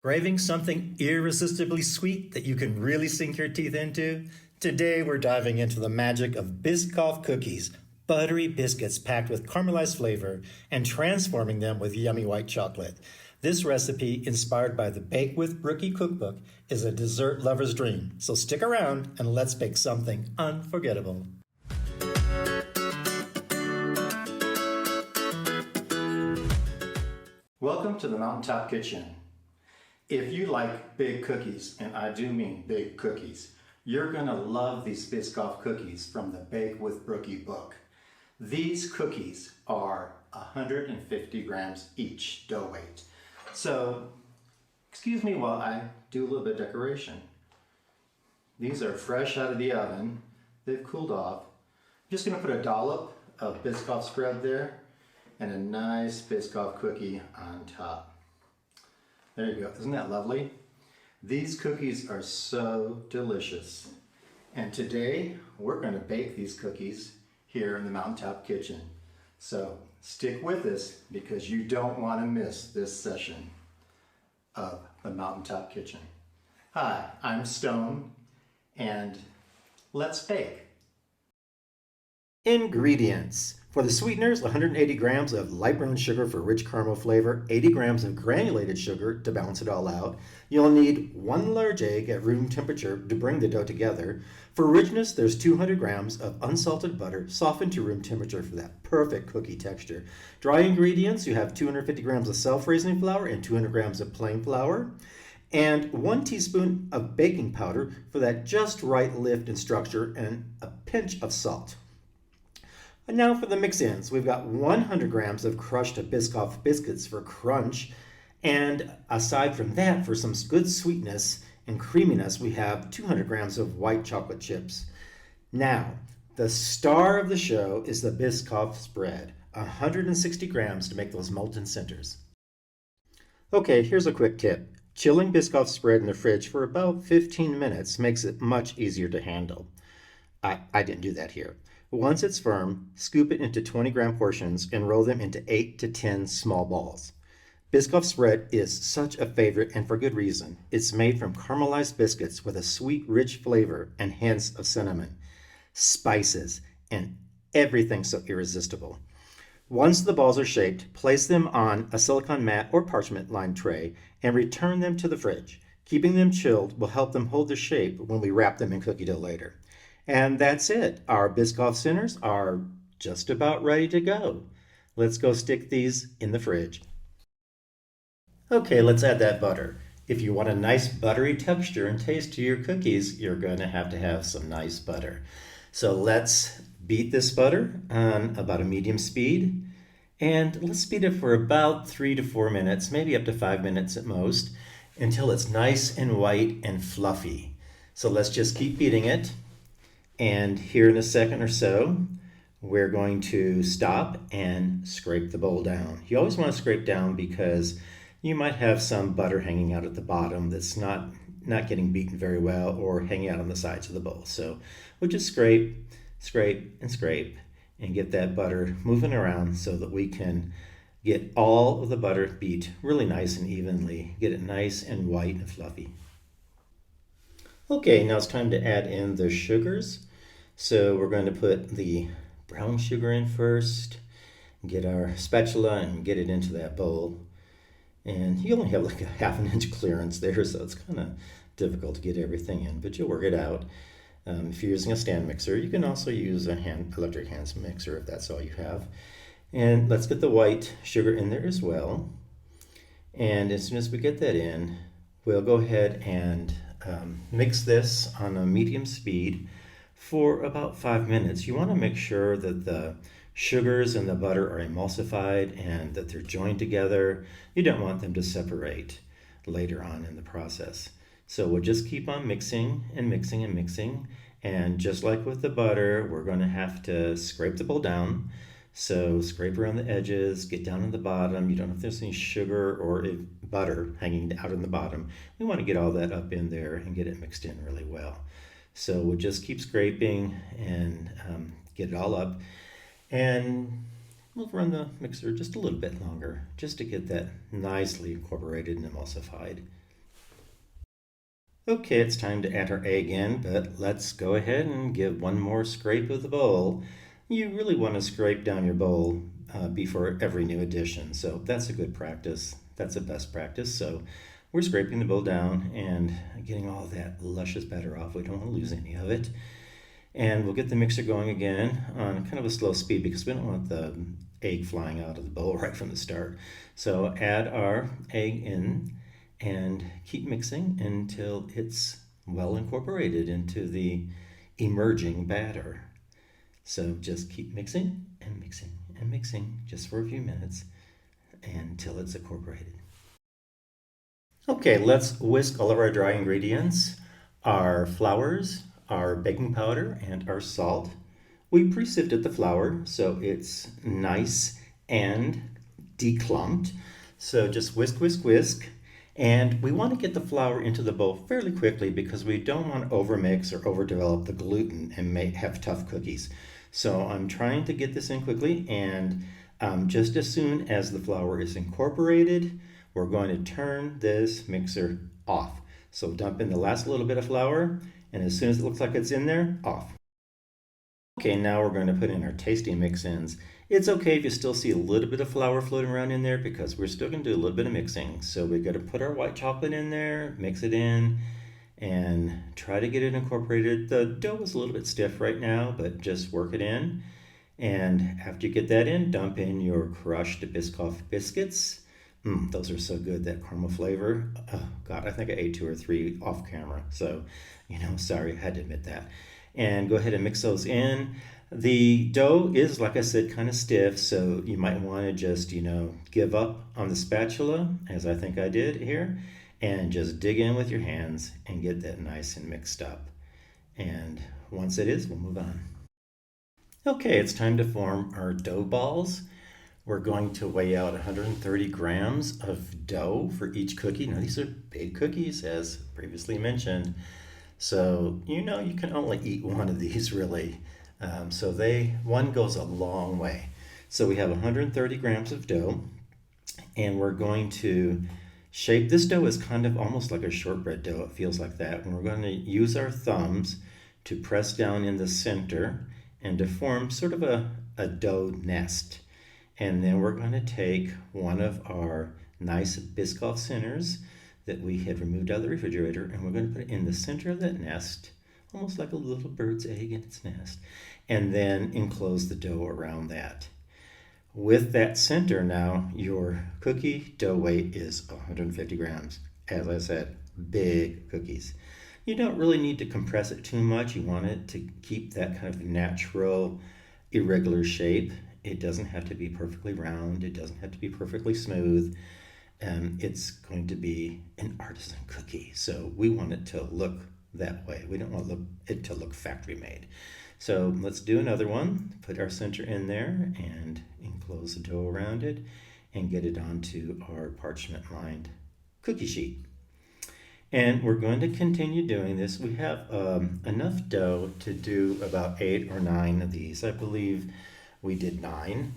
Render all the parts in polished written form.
Craving something irresistibly sweet that you can really sink your teeth into? Today we're diving into the magic of Biscoff Cookies, buttery biscuits packed with caramelized flavor and transforming them with yummy white chocolate. This recipe, inspired by the Bake with Brookie Cookbook, is a dessert lover's dream. So stick around and let's bake something unforgettable. Welcome to the Mountaintop Kitchen. If you like big cookies, and I do mean big cookies, you're going to love these Biscoff cookies from the Bake with Brookie book. These cookies are 150 grams each dough weight. So, excuse me while I do a little bit of decoration. These are fresh out of the oven. They've cooled off. I'm just going to put a dollop of Biscoff spread there and a nice Biscoff cookie on top. There you go. Isn't that lovely? These cookies are so delicious. And today we're going to bake these cookies here in the Mountaintop Kitchen. So stick with us because you don't want to miss this session of the Mountaintop Kitchen. Hi, I'm Stone and let's bake. Ingredients. For the sweeteners, 180 grams of light brown sugar for rich caramel flavor, 80 grams of granulated sugar to balance it all out. You'll need 1 large egg at room temperature to bring the dough together. For richness, there's 200 grams of unsalted butter softened to room temperature for that perfect cookie texture. Dry ingredients, you have 250 grams of self-raising flour and 200 grams of plain flour. And 1 teaspoon of baking powder for that just right lift and structure, and a pinch of salt. And now for the mix-ins. We've got 100 grams of crushed Biscoff biscuits for crunch. And aside from that, for some good sweetness and creaminess, we have 200 grams of white chocolate chips. Now, the star of the show is the Biscoff spread, 160 grams to make those molten centers. Okay, here's a quick tip. Chilling Biscoff spread in the fridge for about 15 minutes makes it much easier to handle. I didn't do that here. Once it's firm, scoop it into 20-gram portions and roll them into 8 to 10 small balls. Biscoff spread is such a favorite, and for good reason. It's made from caramelized biscuits with a sweet, rich flavor and hints of cinnamon, spices, and everything so irresistible. Once the balls are shaped, place them on a silicone mat or parchment-lined tray and return them to the fridge. Keeping them chilled will help them hold their shape when we wrap them in cookie dough later. And that's it. Our Biscoff centers are just about ready to go. Let's go stick these in the fridge. Okay, let's add that butter. If you want a nice buttery texture and taste to your cookies, you're going to have some nice butter. So let's beat this butter on about a medium speed. And let's beat it for about 3 to 4 minutes, maybe up to 5 minutes at most, until it's nice and white and fluffy. So let's just keep beating it. And here in a second or so, we're going to stop and scrape the bowl down. You always want to scrape down because you might have some butter hanging out at the bottom that's not getting beaten very well or hanging out on the sides of the bowl. So we'll just scrape, scrape, and scrape and get that butter moving around so that we can get all of the butter beat really nice and evenly. Get it nice and white and fluffy. Okay, now it's time to add in the sugars. So we're going to put the brown sugar in first, get our spatula and get it into that bowl. And you only have like a 1/2 inch clearance there, so it's kind of difficult to get everything in, but you'll work it out. If you're using a stand mixer, you can also use a electric hand mixer if that's all you have. And let's get the white sugar in there as well. And as soon as we get that in, we'll go ahead and mix this on a medium speed for about 5 minutes. You want to make sure that the sugars and the butter are emulsified and that they're joined together. You don't want them to separate later on in the process. So we'll just keep on mixing and mixing and mixing. And just like with the butter, we're going to have to scrape the bowl down. So scrape around the edges, get down on the bottom. You don't know if there's any sugar or butter hanging out on the bottom. We want to get all that up in there and get it mixed in really well. So we'll just keep scraping and get it all up. And we'll run the mixer just a little bit longer just to get that nicely incorporated and emulsified. Okay, it's time to add our egg in, but let's go ahead and give one more scrape of the bowl. You really want to scrape down your bowl before every new addition, so that's a good practice. That's a best practice. So we're scraping the bowl down and getting all that luscious batter off. We don't want to lose any of it. And we'll get the mixer going again on kind of a slow speed because we don't want the egg flying out of the bowl right from the start. So add our egg in and keep mixing until it's well incorporated into the emerging batter. So just keep mixing and mixing and mixing just for a few minutes until it's incorporated. Okay, let's whisk all of our dry ingredients, our flours, our baking powder, and our salt. We pre-sifted the flour so it's nice and declumped. So just whisk, whisk, whisk. And we want to get the flour into the bowl fairly quickly because we don't want to overmix or overdevelop the gluten and have tough cookies. So I'm trying to get this in quickly, and just as soon as the flour is incorporated, we're going to turn this mixer off. So dump in the last little bit of flour, and as soon as it looks like it's in there, off. Okay, now we're going to put in our tasty mix-ins. It's okay if you still see a little bit of flour floating around in there because we're still going to do a little bit of mixing. So we're going to put our white chocolate in there, mix it in, and try to get it incorporated. The dough is a little bit stiff right now, but just work it in. And after you get that in, dump in your crushed Biscoff biscuits. Those are so good, that caramel flavor. Oh, God, I think I ate 2 or 3 off camera. So, sorry, I had to admit that. And go ahead and mix those in. The dough is, like I said, kind of stiff, so you might want to just, give up on the spatula, as I think I did here, and just dig in with your hands and get that nice and mixed up. And once it is, we'll move on. Okay, it's time to form our dough balls. We're going to weigh out 130 grams of dough for each cookie. Now, these are big cookies, as previously mentioned. So, you can only eat one of these really. So one goes a long way. So we have 130 grams of dough, and we're going to shape this dough as kind of almost like a shortbread dough. It feels like that. And we're going to use our thumbs to press down in the center and to form sort of a dough nest. And then we're going to take one of our nice Biscoff centers that we had removed out of the refrigerator, and we're going to put it in the center of that nest, almost like a little bird's egg in its nest, and then enclose the dough around that. With that center now, your cookie dough weight is 150 grams. As I said, big cookies. You don't really need to compress it too much. You want it to keep that kind of natural, irregular shape. It doesn't have to be perfectly round. It doesn't have to be perfectly smooth. It's going to be an artisan cookie. So we want it to look that way. We don't want it to look factory made. So let's do another one. Put our center in there and enclose the dough around it and get it onto our parchment lined cookie sheet. And we're going to continue doing this. We have enough dough to do about 8 or 9 of these. I believe we did 9.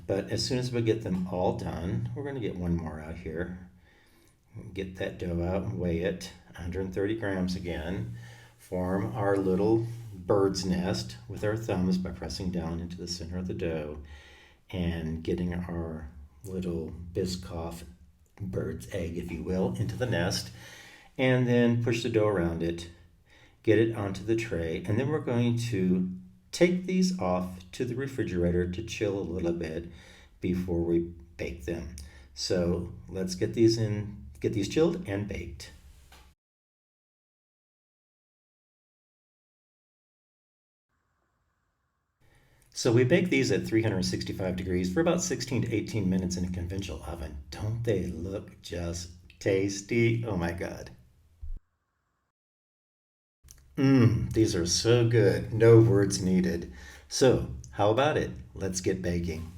But as soon as we get them all done, we're going to get one more out here. Get that dough out and weigh it, 130 grams again. Form our little bird's nest with our thumbs by pressing down into the center of the dough and getting our little Biscoff bird's egg, if you will, into the nest. And then push the dough around it, get it onto the tray, and then we're going to take these off to the refrigerator to chill a little bit before we bake them. So let's get these chilled and baked. So we bake these at 365 degrees for about 16 to 18 minutes in a conventional oven. Don't they look just tasty? Oh my God. These are so good. No words needed. So, how about it? Let's get baking.